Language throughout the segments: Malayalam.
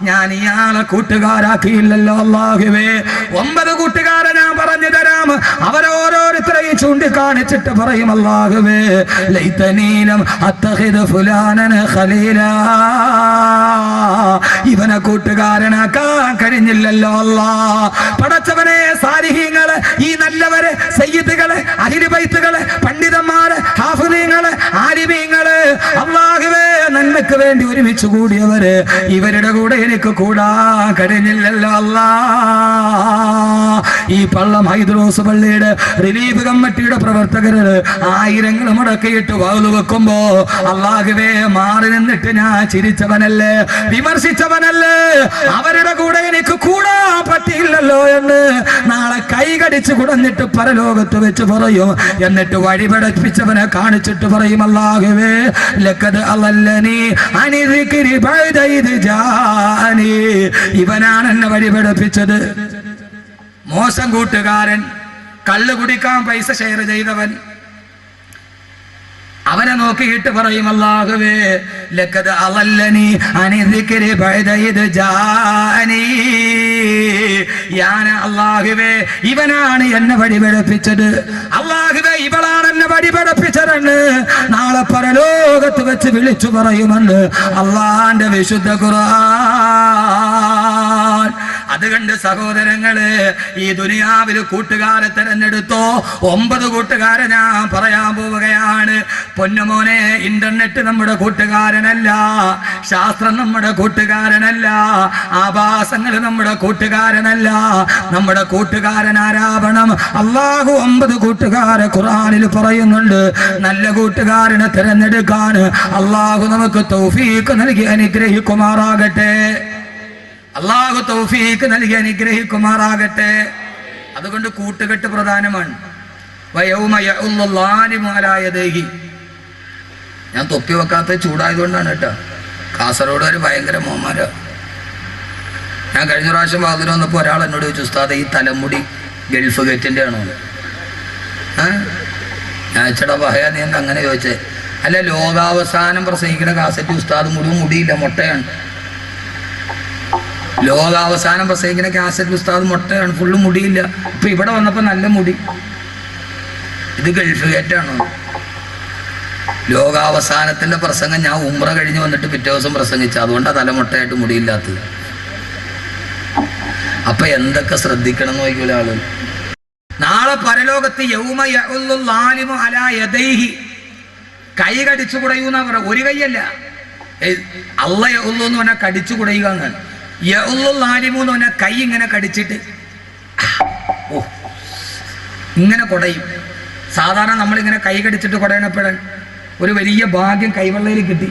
ഞാൻ ഇയാളെ കൂട്ടുകാരാക്കിയില്ലല്ലോ അല്ലാഹുവേ. 9 കൂട്ടുകാരെ ഞാൻ പറഞ്ഞു തരാം. അവരോരോരുത്തരെയും ചൂണ്ടിക്കാണിച്ചിട്ട് പറയും, അല്ലാഹുവേ ലൈതനീലം അത്തഖിദ് ഫുലാനൻ ഖലീലാ, ഇവനെ കൂട്ടുകാരനാക്കാൻ കഴിഞ്ഞില്ലല്ലോ അല്ലാ. പടച്ചവനെ, സാലിഹീങ്ങള്, ഈ നല്ലവര്, സയ്യിദുകള്, അഹ്ലു ബൈത്തുകള്, പണ്ഡിതന്മാര്, ഹാഫിളീങ്ങള്, ആലിമീങ്ങള്, അല്ലാഹുവേ നന്മയ്ക്ക് വേണ്ടി ഒരുമിച്ച് കൂടിയവര്, ഇവരുടെ കൂടെ എനിക്ക് കൂടാൻ കഴിഞ്ഞില്ലല്ലോ അല്ലാ. ഈ പള്ളം ഹൈദ്രോസ് പള്ളിയുടെ റിലീഫ് കമ്മിറ്റിയുടെ പ്രവർത്തകര് 1000 മുടക്കിയിട്ട് വാതിൽ വെക്കുമ്പോ അല്ലാഹുവേ മാറി നിന്നിട്ട് ഞാൻ ചിരിച്ചവനല്ലേ, വിമർശിച്ചവനല്ലേ, അവരുടെ കൂടെ എനിക്ക് കൂടാൻ പറ്റിയില്ലല്ലോ എന്ന് നാളെ കൈകടിച്ച് കുടഞ്ഞിട്ട് പരലോകത്ത് വെച്ച് പറയും. എന്നിട്ട് വഴിപടപ്പിച്ചവനെ കാണിച്ചിട്ട് പറയും, അല്ലാഹുവേ ലഖദ് അളല്ലനി അനി ദിക്രി ബഅദ ഇദ് ജാഅനി, ഇവനാണ് എന്നെ വഴിപടപ്പിച്ചത്. മോശം കൂട്ടുകാരൻ, കള്ള് കുടിക്കാൻ പൈസ ഷെയർ ചെയ്തവൻ, അവനെ നോക്കിയിട്ട് പറയും, അല്ലാഹുവേ ലഖദ് അളല്ലനി അനി ദിക്രി ബഅദ ഇദ് ജാഅനി, യാന അല്ലാഹുവേ ഇവനാണ് എന്നെ വഴിപടപ്പിച്ചത്, അല്ലാഹുവേ ഇവളാണ് എന്നെ വഴിപടപ്പിച്ചതെന്ന് നാളെ പരലോകത്ത് വെച്ച് വിളിച്ചു പറയുമെന്ന് അല്ലാഹുവിന്റെ വിശുദ്ധ ഖുർആൻ. അതുകൊണ്ട് സഹോദരങ്ങളെ, ഈ ദുനിയാവിൽ കൂട്ടുകാരെ തെരഞ്ഞെടുത്തോ. 9 കൂട്ടുകാരെ ഞാൻ പറയാൻ പോവുകയാണ്. പൊന്നുമോനെ, ഇന്റർനെറ്റ് നമ്മുടെ കൂട്ടുകാരനല്ല, ശാസ്ത്രം നമ്മുടെ കൂട്ടുകാരനല്ല, ആഭാസങ്ങൾ നമ്മുടെ കൂട്ടുകാരനല്ല. നമ്മുടെ കൂട്ടുകാരൻ ആരാവണം? അല്ലാഹു 9 കൂട്ടുകാരെ ഖുർആനിൽ പറയുന്നുണ്ട്. നല്ല കൂട്ടുകാരനെ തിരഞ്ഞെടുക്കാൻ അല്ലാഹു നമുക്ക് തൗഫീഖ് നൽകി അനുഗ്രഹിക്കുമാറാകട്ടെ. അല്ലാഹു തൗഫീഖ് നൽകി അനുഗ്രഹിക്കുമാറാകട്ടെ. അതുകൊണ്ട് കൂട്ടുകെട്ട് പ്രധാനമാണ്. വയൗമ യഉല്ലു ളാലിമു അലാ യദൈഹി. ഞാൻ തൊപ്പി വെക്കാത്ത ചൂടായതുകൊണ്ടാണ് കേട്ടോ. കാസർഗോഡ് ഒരു ഭയങ്കര മോമാരാ. ഞാൻ കഴിഞ്ഞ പ്രാവശ്യം വാതിൽ വന്നപ്പോൾ ഒരാൾ എന്നോട് ചോദിച്ചു, ഉസ്താദ് ഈ തലമുടി ഗൾഫ് ഗേറ്റിൻ്റെ ആണോ? ഞാൻ ചേട്ടാ പറയാ, നീ എന്താ അങ്ങനെ ചോദിച്ചേ? അല്ല, ലോകാവസാനം പ്രസംഗിക്കുന്ന കാസറ്റ് ഉസ്താദ് മുഴുവൻ മുടിയില്ല, മൊട്ടയാണ്. ലോകാവസാനം പ്രസംഗിക്കുന്ന കാസറ്റ് ഉസ്താദ് മൊട്ടയാണ്, ഫുള്ള് മുടിയില്ല. ഇപ്പൊ ഇവിടെ വന്നപ്പോ നല്ല മുടി. ഇത് ഗൾഫ് ഗേറ്റാണോ? ലോകാവസാനത്തിന്റെ പ്രസംഗം ഞാൻ ഉംറ കഴിഞ്ഞ് വന്നിട്ട് പിറ്റേ ദിവസം പ്രസംഗിച്ചു, അതുകൊണ്ടാണ് തലമുട്ടയായിട്ട് മുടിയില്ലാത്തത്. അപ്പൊ എന്തൊക്കെ ശ്രദ്ധിക്കണം എന്ന് നോക്കിയ ആള്. നാളെ പരലോകത്ത് യൗമ യഉല്ലു ളാലിമു അലാ യദൈഹി, കൈ കടിച്ചു കുടയൂന്നാ പറ. ഒരു കൈയല്ല, അള്ള യഉല്ലു എന്ന് പറഞ്ഞാൽ കടിച്ചു കുടയുക എന്നാണ്. യഉല്ലു ളാലിമു എന്ന് പറഞ്ഞാൽ കൈ ഇങ്ങനെ കടിച്ചിട്ട് ഇങ്ങനെ കുടയും. സാധാരണ നമ്മളിങ്ങനെ കൈ കടിച്ചിട്ട് കുടയണപ്പോഴാണ് ഒരു വലിയ ഭാഗ്യം കൈവെള്ളയിൽ കിട്ടി.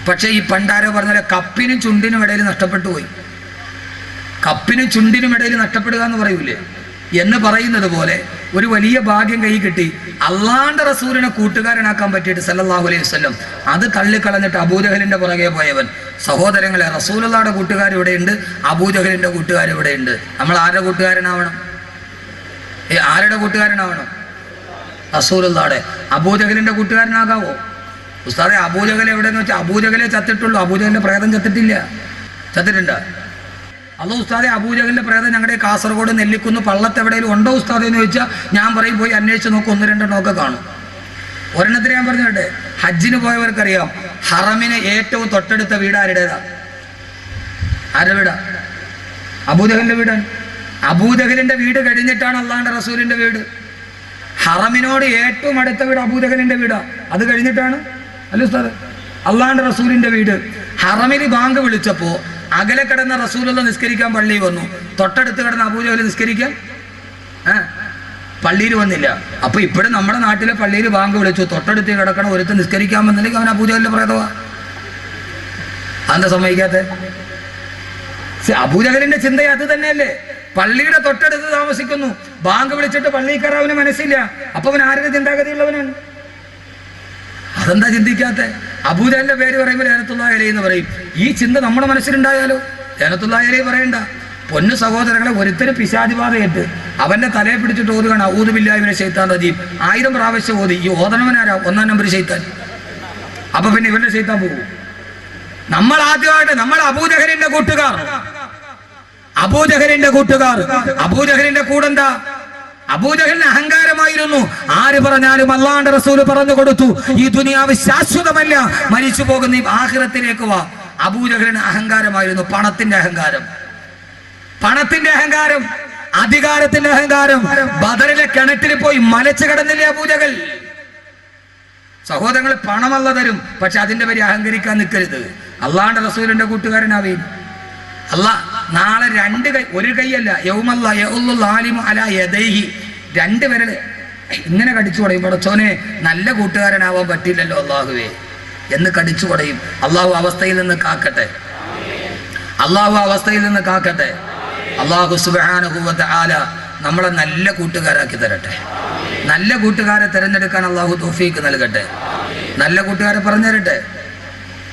പക്ഷേ ഈ പണ്ടാരോ പറഞ്ഞാൽ കപ്പിനും ചുണ്ടിനും ഇടയിൽ നഷ്ടപ്പെട്ടു പോയി. കപ്പിനും ചുണ്ടിനും ഇടയിൽ നഷ്ടപ്പെടുക എന്ന് പറയൂലേ, എന്ന് പറയുന്നത് പോലെ ഒരു വലിയ ഭാഗ്യം കൈ കിട്ടി. അള്ളാന്റെ റസൂലിനെ കൂട്ടുകാരനാക്കാൻ പറ്റിയിട്ട് സല്ലല്ലാഹു അലൈഹി വസല്ലം അത് തള്ളിക്കളഞ്ഞിട്ട് അബൂജഹലിന്റെ പുറകെ പോയവൻ. സഹോദരങ്ങളെ, റസൂലുള്ളാഹിയുടെ കൂട്ടുകാർ ഇവിടെയുണ്ട്, അബൂജഹലിന്റെ കൂട്ടുകാർ ഇവിടെയുണ്ട്. നമ്മൾ ആരുടെ കൂട്ടുകാരനാവണം? ആരുടെ കൂട്ടുകാരനാവണം? റസൂലുള്ളാഹിയുടെ. അബൂജഹലിന്റെ കൂട്ടുകാരനാകാവോ? ഉസ്താദെ, അബൂജഹൽ എവിടെയെന്ന് വെച്ചാൽ അബൂജഹലെ ചത്തിട്ടുള്ളൂ, അബൂജഹലിന്റെ പ്രേതം ചത്തിട്ടില്ല. ചത്തിട്ടുണ്ടോ? അല്ല ഉസ്താദെ, അബൂജഹലിന്റെ പ്രേതം ഞങ്ങളുടെ കാസർഗോഡ് നെല്ലിക്കുന്ന് പള്ളത്ത് എവിടെയെങ്കിലും ഉണ്ടോ ഉസ്താദെ എന്ന് ചോദിച്ചാൽ ഞാൻ പറയും പോയി അന്വേഷിച്ച് നോക്കും, 1-2 ഒക്കെ കാണും. ഒരെണ്ണത്തിന് ഞാൻ പറഞ്ഞോട്ടെ, ഹജ്ജിന് പോയവർക്കറിയാം, ഹറമിന് ഏറ്റവും തൊട്ടടുത്ത വീട് ആരുടേതാ? ആരുടെ വീടാ? അബൂജഹലിന്റെ വീടാണ്. അബൂജഹലിന്റെ വീട് കഴിഞ്ഞിട്ടാണ് അള്ളാഹുവിന്റെ റസൂലിന്റെ വീട്. ഹറമിനോട് ഏറ്റവും അടുത്ത വീട് അബൂജഹലിന്റെ വീടാ, അത് കഴിഞ്ഞിട്ടാണ് അല്ല ഉസ്താദ് അള്ളാഹുവിന്റെ റസൂലിന്റെ വീട്. ഹറമിൽ ബാങ്ക് വിളിച്ചപ്പോ അകലെ കിടന്ന റസൂലുള്ള നിസ്കരിക്കാൻ പള്ളിയിൽ വന്നു, തൊട്ടടുത്ത് കിടന്ന അബൂജഹൽ നിസ്കരിക്കാൻ പള്ളിയിൽ വന്നില്ല. അപ്പൊ ഇപ്പോഴും നമ്മുടെ നാട്ടിലെ പള്ളിയിൽ ബാങ്ക് വിളിച്ചു, തൊട്ടടുത്ത് കിടക്കണ ഒരുത്ത് നിസ്കരിക്കാൻ വന്നില്ലെങ്കിൽ അവൻ അബൂജഹലിന്റെ പ്രേതവാ. അതെന്താ സമ്മതിക്കാത്ത? അബൂജഹലിന്റെ ചിന്ത അത് തന്നെയല്ലേ? പള്ളിയുടെ തൊട്ടടുത്ത് താമസിക്കുന്നു, ബാങ്ക് വിളിച്ചിട്ട് പള്ളിയിൽ കയറാൻ അവന് മനസ്സില്ല. അപ്പൊ അവൻ ആരുടെ ചിന്താഗതിയുള്ളവനാണ്? അതെന്താ ചിന്തിക്കാത്ത? അബൂജഹലിന്റെ പേര് പറയുമ്പോൾ ലഅനത്തുല്ലാഹി അലൈഹി എന്ന് പറയും. ഈ ചിന്ത നമ്മുടെ മനസ്സിലുണ്ടായാലോ? ലഅനത്തുല്ലാഹി അലൈഹി പറയണ്ട. പൊന്നു സഹോദരങ്ങളെ, ഒരുത്തര് പിശാചിബാധയേറ്റ് അവന്റെ തലയെ പിടിച്ചിട്ട് ഓതുകയാണ് അഊദു ബില്ലാഹി മിനശ് ശൈത്താനിർ റജീം. 1000 പ്രാവശ്യം ഓതി. ഈ ഓതണവനാരാ? 1-ാം നമ്പർ ശൈത്താൻ. അപ്പൊ പിന്നെ ഇവന്റെ ശൈത്താൻ പോകും. നമ്മൾ ആദ്യമായിട്ട് നമ്മൾ അബൂജഹലിന്റെ കൂട്ടുകാർ, അബൂജഹലിന്റെ കൂടെന്താ? അബൂജഹലിന് അഹങ്കാരമായിരുന്നു. ആര് പറഞ്ഞാലും അല്ലാഹുവിന്റെ റസൂൽ പറഞ്ഞു കൊടുത്തു, ഈ ദുനിയാവ് ശാശ്വതമല്ല, മരിച്ചു പോകുന്ന ഈ ആഖിറത്തിലേക്ക് വാ. അബൂജഹലിന് അഹങ്കാരമായിരുന്നു. പണത്തിന്റെ അഹങ്കാരം, അധികാരത്തിന്റെ അഹങ്കാരം. ബദറിലെ കിണറ്റിൽ പോയി മലച്ചു കിടന്നില്ലേ അബൂജഹൽ? സഹോദരങ്ങൾ, പണമല്ല തരും, പക്ഷെ അതിന്റെ പേര് അഹങ്കരിക്കാൻ നിൽക്കരുത്. അള്ളാഹുവിന്റെ റസൂലിന്റെ കൂട്ടുകാരനാവേ. അല്ലാഹ് നാളെ രണ്ട് കൈ, ഒരു കൈയല്ല, രണ്ട് വിരൽ ഇങ്ങനെ കടിച്ചു പടയും. പടച്ചോനെ, നല്ല കൂട്ടുകാരനാവാൻ പറ്റില്ലല്ലോ അള്ളാഹുവേ എന്ന് കടിച്ചു പടയും. അള്ളാഹു അവസ്ഥയിൽ നിന്ന് കാക്കട്ടെ, അള്ളാഹു സുബ്ഹാനഹു വ തആല നമ്മളെ നല്ല കൂട്ടുകാരാക്കി തരട്ടെ. നല്ല കൂട്ടുകാരെ തിരഞ്ഞെടുക്കാൻ അള്ളാഹു തൗഫീക്ക് നൽകട്ടെ. നല്ല കൂട്ടുകാരെ പറഞ്ഞു തരട്ടെ.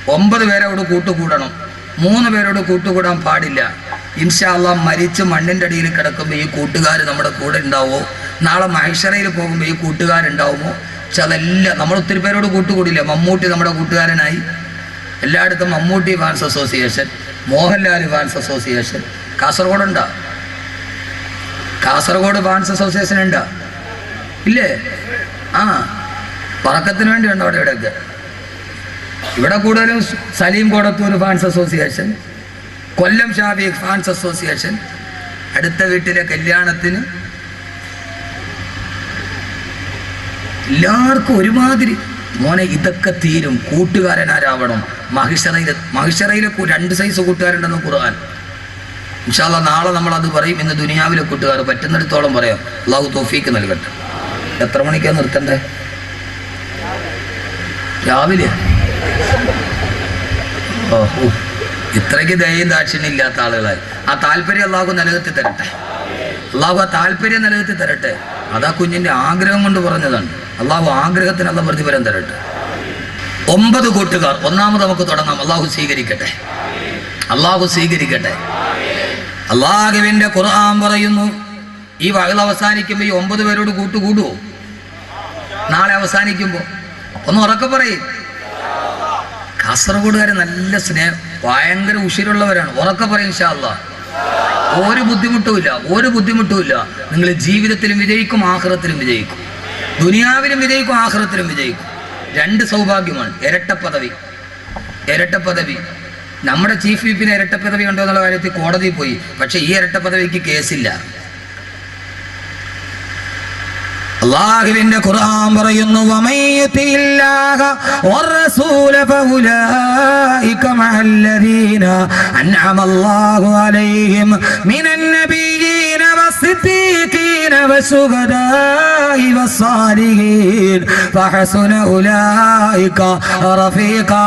9 പേരോട് കൂട്ടുകൂടണം, 3 പേരോട് കൂട്ടുകൂടാൻ പാടില്ല. ഇൻഷാ അല്ലാഹ് മരിച്ച് മണ്ണിൻ്റെ അടിയിൽ കിടക്കുമ്പോൾ ഈ കൂട്ടുകാർ നമ്മുടെ കൂടെ ഉണ്ടാവുമോ? നാളെ മഹ്ശറയിൽ പോകുമ്പോൾ ഈ കൂട്ടുകാരുണ്ടാവുമോ? പക്ഷെ അതെല്ലാം നമ്മൾ ഒത്തിരി പേരോട് കൂട്ടുകൂടില്ല. മമ്മൂട്ടി നമ്മുടെ കൂട്ടുകാരനായി. എല്ലായിടത്തും Mammootty fans association, Mohanlal fans association. Kasaragod fans association ഉണ്ടോ? ഇല്ലേ? പറക്കത്തിന് വേണ്ടിയുണ്ടോ അവിടെ? ഇവിടെയൊക്കെ ഇവിടെ കൂടുതലും സലീം കോടത്തൂർ ഫാൻസ് അസോസിയേഷൻ, കൊല്ലം ഷാഫി ഫാൻസ് അസോസിയേഷൻ. അടുത്ത വീട്ടിലെ കല്യാണത്തിന് എല്ലാവർക്കും ഒരുമാതിരി. മോനെ, ഇതൊക്കെ തീരും. കൂട്ടുകാരനാരാവണം? മഹിഷറയിലെ 2 സൈസ് കൂട്ടുകാരുണ്ടെന്ന് ഖുർആൻ. ഇൻഷാ അല്ലാഹ് നാളെ നമ്മളത് പറയും. ഇന്ന് ദുനിയാവിലെ കൂട്ടുകാർ പറ്റുന്നിടത്തോളം പറയാം. അള്ളാഹു തൗഫീക്ക് നൽകട്ടെ. എത്ര മണിക്കാണ് നിർത്തണ്ടേ? രാവിലെ? ഇത്രയ്ക്ക് ദയയും ദാക്ഷിണ്യം ഇല്ലാത്ത ആളുകളായി. ആ താല്പര്യം അള്ളാഹു നിലനിർത്തി തരട്ടെ. അതാ കുഞ്ഞിന്റെ ആഗ്രഹം കൊണ്ട് പറഞ്ഞതാണ്. അള്ളാഹു ആഗ്രഹത്തിനുള്ള പ്രതിഫലം തരട്ടെ. 9 കൂട്ടുകാർ. ഒന്നാമത് നമുക്ക് തുടങ്ങാം. അള്ളാഹു സ്വീകരിക്കട്ടെ. അള്ളാഹുവിന്റെ ഖുർആൻ പറയുന്നു, ഈ വയൽ അവസാനിക്കുമ്പോൾ ഈ 9 പേരോട് കൂട്ടുകൂടുവോ? നാളെ അവസാനിക്കുമ്പോൾ ഒന്ന് ഉറക്കെ പറയും. കാസർഗോഡുകാർ നല്ല സ്നേഹം, ഭയങ്കര ഉഷിരുള്ളവരാണ്. ഉറക്കെ പറയും ഇൻഷാ അല്ലാഹ്. ഒരു ബുദ്ധിമുട്ടുമില്ല. നിങ്ങൾ ജീവിതത്തിലും വിജയിക്കും, ആഖിറത്തിലും വിജയിക്കും. ദുനിയാവിലും വിജയിക്കും, ആഖിറത്തിലും വിജയിക്കും. 2 സൗഭാഗ്യമാണ്. ഇരട്ട പദവി. നമ്മുടെ ചീഫ് വിപ്പിന് ഇരട്ട പദവി ഉണ്ടോ എന്നുള്ള കാര്യത്തിൽ കോടതിയിൽ പോയി. പക്ഷെ ഈ ഇരട്ട പദവിക്ക് കേസില്ല. അല്ലാഹുവിന്റെ ഖുർആൻ പറയുന്നു, വമയ്യതില്ലാഹ വറസൂല ഫഉലൈക മഅല്ലദീന അൻഅമല്ലാഹു അലൈഹിം മിനൻ നബിയ്യീന വസ്സിദ്ദീഖീന വശുഹദാഇ വസ്സാലിഹീൻ ഫഹസുന ഉലൈക റഫീഖാ.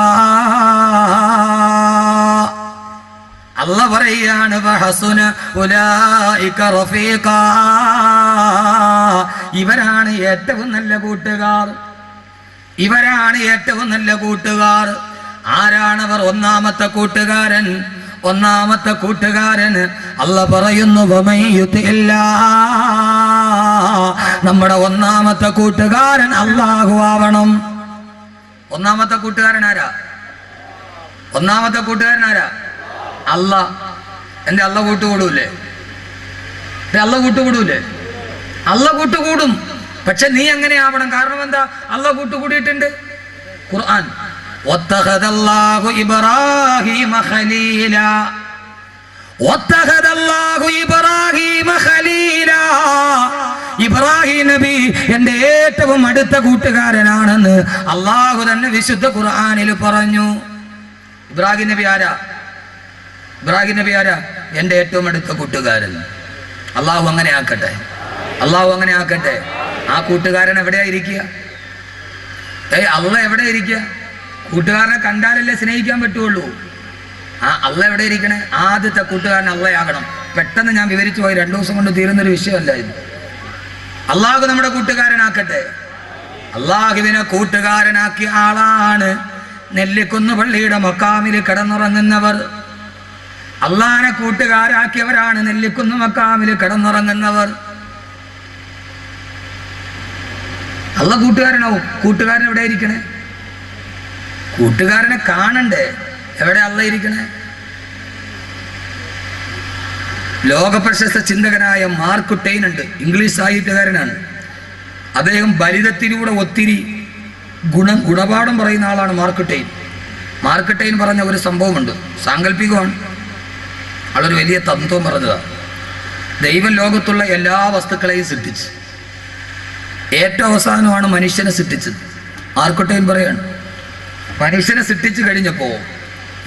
അല്ലാഹ് പറയാണ്, ഫഹസുന ഉലൈക റഫീഖാ. ഇവരാണ് ഏറ്റവും നല്ല കൂട്ടുകാർ. ആരാണവർ? ഒന്നാമത്തെ കൂട്ടുകാരൻ അല്ലാഹ് പറയുന്നു, നമ്മുടെ ഒന്നാമത്തെ കൂട്ടുകാരൻ അല്ലാഹു ആവണം. ഒന്നാമത്തെ കൂട്ടുകാരൻ ആരാ? അല്ലാഹ്. എൻ്റെ അല്ലാഹ് കൂട്ടുകൂടൂലേ? അല്ലാഹ് കൂട്ടുകൂടും. പക്ഷെ നീ എങ്ങനെ ആവണം? കാരണം എന്താ? അല്ലാഹ് കൂട്ടുകൂടിയിട്ടുണ്ട്. ഖുർആൻ, വത്തഖദല്ലാഹു ഇബ്രാഹീമ ഖലീലാ. ഇബ്രാഹിം നബി എൻ്റെ ഏറ്റവും അടുത്ത കൂട്ടുകാരനാണെന്ന് അല്ലാഹു തന്നെ വിശുദ്ധ ഖുർആനിൽ പറഞ്ഞു. ഇബ്രാഹിം നബി ആരാ? എൻ്റെ ഏറ്റവും അടുത്ത കൂട്ടുകാരൻ. അല്ലാഹു അങ്ങനെ ആക്കട്ടെ. ആ കൂട്ടുകാരൻ എവിടെയാ ഇരിക്കുക? അള്ളാഹ് എവിടെ ഇരിക്കുക? കൂട്ടുകാരനെ കണ്ടാലല്ലേ സ്നേഹിക്കാൻ പറ്റുള്ളൂ. അള്ളാഹ് എവിടെ ഇരിക്കണേ? ആദ്യത്തെ കൂട്ടുകാരൻ അള്ളാഹയാകണം. പെട്ടെന്ന് ഞാൻ വിവരിച്ചു പോയി, 2 ദിവസം കൊണ്ട് തീരുന്നൊരു വിഷയമല്ല ഇത്. അള്ളാഹു നമ്മുടെ കൂട്ടുകാരനാക്കട്ടെ. അള്ളാഹുവിനെ കൂട്ടുകാരനാക്കിയ ആളാണ് നെല്ലിക്കുന്ന് പള്ളിയുടെ മക്കാമിൽ കിടന്നുറങ്ങുന്നവർ. അള്ളാഹിനെ കൂട്ടുകാരാക്കിയവരാണ് നെല്ലിക്കുന്ന് മക്കാമിൽ കിടന്നുറങ്ങുന്നവർ. അള്ളാഹ് കൂട്ടുകാരനാവും. കൂട്ടുകാരൻ എവിടെ ഇരിക്കണേ? കൂട്ടുകാരനെ കാണണ്ടേ? എവിടെ അള്ള ഇരിക്കണേ? ലോകപ്രശസ്ത ചിന്തകനായ മാർക്ക് ട്വെയിൻ ഉണ്ട്, ഇംഗ്ലീഷ് സാഹിത്യകാരനാണ്. അദ്ദേഹം ബലിതത്തിലൂടെ ഒത്തിരി ഗുണപാഠം പറയുന്ന ആളാണ് മാർക്ക് ട്വെയിൻ. മാർക്ക് ട്വെയിൻ പറഞ്ഞ ഒരു സംഭവമുണ്ട്, സാങ്കല്പികമാണ്. ആളൊരു വലിയ തത്വം പറഞ്ഞതാണ്. ദൈവം ലോകത്തുള്ള എല്ലാ വസ്തുക്കളെയും സൃഷ്ടിച്ചു, ഏറ്റവും അവസാനമാണ് മനുഷ്യനെ സൃഷ്ടിച്ചത്. മാർക്ക് ട്വെയിൻ പറയാണ്, മനുഷ്യനെ സൃഷ്ടിച്ചു കഴിഞ്ഞപ്പോൾ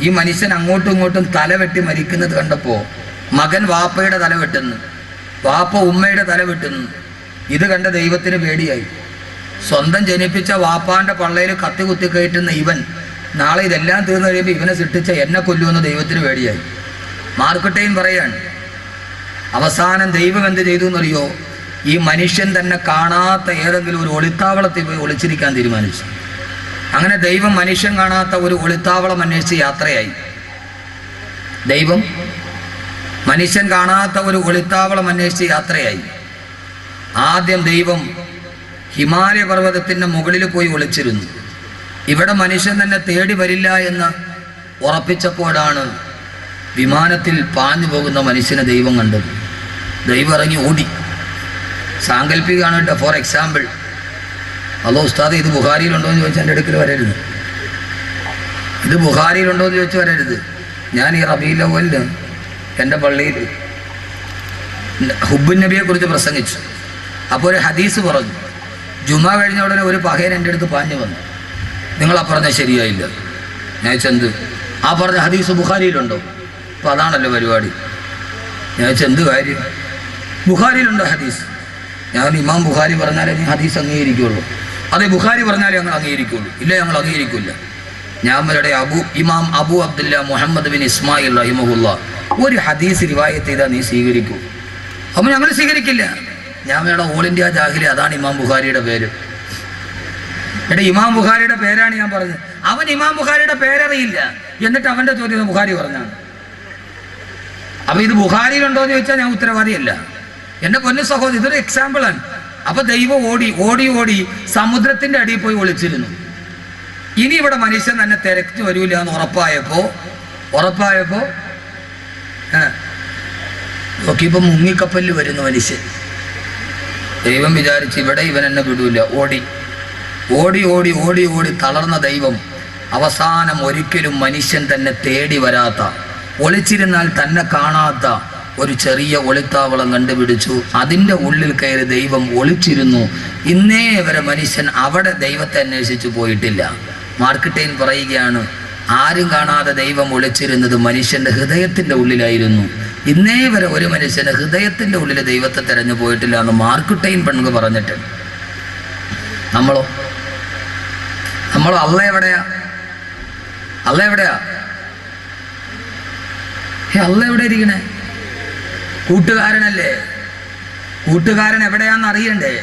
ഈ മനുഷ്യൻ അങ്ങോട്ടും ഇങ്ങോട്ടും തല വെട്ടി മരിക്കുന്നത് കണ്ടപ്പോൾ മകൻ വാപ്പയുടെ തല വെട്ടുന്നു, വാപ്പ ഉമ്മയുടെ തല വെട്ടുന്നു. ഇത് കണ്ട ദൈവത്തിന് പേടിയായി. സ്വന്തം ജനിപ്പിച്ച വാപ്പാന്റെ പള്ളയിൽ കത്തി കുത്തി കയറ്റുന്ന ഇവൻ നാളെ ഇതെല്ലാം തീർന്നു കഴിയുമ്പോൾ ഇവനെ സൃഷ്ടിച്ച എന്നെ കൊല്ലുമെന്ന് ദൈവത്തിന് പേടിയായി. മാർക്ക് ട്വെയിൻ പറയാണ്, അവസാനം ദൈവം എന്ത് ചെയ്തു എന്നറിയോ? ഈ മനുഷ്യൻ തന്നെ കാണാത്ത ഏതെങ്കിലും ഒരു ഒളിത്താവളത്തിൽ പോയി ഒളിച്ചിരിക്കാൻ തീരുമാനിച്ചു. അങ്ങനെ ദൈവം മനുഷ്യൻ കാണാത്ത ഒരു ഒളിത്താവളം അന്വേഷിച്ച് യാത്രയായി. ദൈവം മനുഷ്യൻ കാണാത്ത ഒരു ഒളിത്താവളം അന്വേഷിച്ച് യാത്രയായി. ആദ്യം ദൈവം ഹിമാലയ പർവ്വതത്തിൻ്റെ മുകളിൽ പോയി ഒളിച്ചിരുന്നു. ഇവിടെ മനുഷ്യൻ തന്നെ തേടി വരില്ല എന്ന് ഉറപ്പിച്ചപ്പോഴാണ് വിമാനത്തിൽ പാഞ്ഞു പോകുന്ന മനുഷ്യനെ ദൈവം കണ്ടത്. ദൈവം ഇറങ്ങി ഓടി. സാങ്കല്പികമാണ് കേട്ടോ. ഫോർ എക്സാമ്പിൾ, അല്ലോ ഉസ്താദ് ഇത് ബുഖാരിയിലുണ്ടോ എന്ന് ചോദിച്ചാൽ എൻ്റെ അടുക്കൽ വരരുത്. ഇത് ബുഖാരിയിലുണ്ടോ എന്ന് ചോദിച്ച് വരരുത്. ഞാൻ ഈ റബീഉൽ അവ്വലിന് എൻ്റെ പള്ളിയിൽ ഹുബ്ബുൻ നബിയെ കുറിച്ച് പ്രസംഗിച്ചു. അപ്പോൾ ഒരു ഹദീസ് പറഞ്ഞു. ജുമാ കഴിഞ്ഞ ഉടനെ ഒരു പഹയൻ എൻ്റെ അടുത്ത് പാഞ്ഞു വന്നു, നിങ്ങളാ പറഞ്ഞ ശരിയായില്ല. ഞാൻ ചെന്ത് ആ പറഞ്ഞ ഹദീസ് ബുഖാരിയിലുണ്ടോ? അപ്പോൾ അതാണല്ലോ പരിപാടി. ഞാൻ ചെന്ത് കാര്യം, ബുഖാരിയിലുണ്ടോ ഹദീസ്? ഞാൻ ഇമാം ബുഖാരി പറഞ്ഞാലേ നീ ഹദീസ് അംഗീകരിക്കുള്ളൂ. അതെ, ബുഖാരി പറഞ്ഞാലേ ഞങ്ങൾ അംഗീകരിക്കുള്ളൂ. ഇല്ല, ഞങ്ങൾ അംഗീകരിക്കില്ല. ഞാമരുടെ ഇമാം അബു അബ്ദുല്ല മുഹമ്മദ് ബിൻ ഇസ്മായിൽ റഹിമഹുല്ല ഒരു ഹദീസ് റിവായത്ത് ചെയ്താൽ നീ സ്വീകരിക്കൂ. അപ്പോൾ ഞങ്ങൾ സ്വീകരിക്കില്ല. ഞാമയുടെ ഓൾ ഇന്ത്യ ജാഹിലി, അതാണ് ഇമാം ബുഖാരിയുടെ പേര്. എടാ, ഇമാം ബുഖാരിയുടെ പേരാണ് ഞാൻ പറഞ്ഞത്. അവൻ ഇമാം ബുഖാരിയുടെ പേരറിയില്ല, എന്നിട്ട് അവൻ്റെ ചോദ്യം ബുഖാരി പറഞ്ഞാണ്. അപ്പോൾ ഇത് ബുഖാരിയിലുണ്ടോ എന്ന് ചോദിച്ചാൽ ഞാൻ ഉത്തരവാദിയല്ല. എൻ്റെ പൊന്നു സഹോദരി, ഇതൊരു എക്സാമ്പിളാണ്. അപ്പോൾ ദൈവം ഓടി ഓടി ഓടി സമുദ്രത്തിൻ്റെ അടിയിൽ പോയി ഒളിച്ചിരുന്നു. ഇനി ഇവിടെ മനുഷ്യൻ തന്നെ തിരക്ക് വരൂല എന്ന് ഉറപ്പായപ്പോൾ നോക്കിയപ്പോൾ മുങ്ങിക്കപ്പലിൽ വരുന്നു മനുഷ്യൻ. ദൈവം വിചാരിച്ച് ഇവിടെ ഇവൻ എന്നെ വിടൂല. ഓടി ഓടി ഓടി ഓടി ഓടി തളർന്ന ദൈവം അവസാനം ഒരിക്കലും മനുഷ്യൻ തന്നെ തേടി വരാത്ത, ഒളിച്ചിരുന്നാൽ തന്നെ കാണാത്ത ഒരു ചെറിയ ഒളിത്താവളം കണ്ടുപിടിച്ചു. അതിൻ്റെ ഉള്ളിൽ കയറി ദൈവം ഒളിച്ചിരുന്നു. ഇന്നേ വരെ മനുഷ്യൻ അവിടെ ദൈവത്തെ അന്വേഷിച്ചു പോയിട്ടില്ല. മാർക്ക് ട്വെയിൻ പറയുകയാണ്, ആരും കാണാതെ ദൈവം ഒളിച്ചിരുന്നത് മനുഷ്യൻ്റെ ഹൃദയത്തിൻ്റെ ഉള്ളിലായിരുന്നു. ഇന്നേ വരെ ഒരു മനുഷ്യൻ്റെ ഹൃദയത്തിൻ്റെ ഉള്ളിൽ ദൈവത്തെ തിരഞ്ഞു പോയിട്ടില്ല എന്ന് മാർക്ക് ട്വെയിൻ പണ്ട് പറഞ്ഞിട്ടുണ്ട്. നമ്മളോ അള്ള എവിടെയാ? അള്ള എവിടെയാ ഇരിക്കണേ? കൂട്ടുകാരനല്ലേ? കൂട്ടുകാരൻ എവിടെയാന്ന് അറിയണ്ടേ?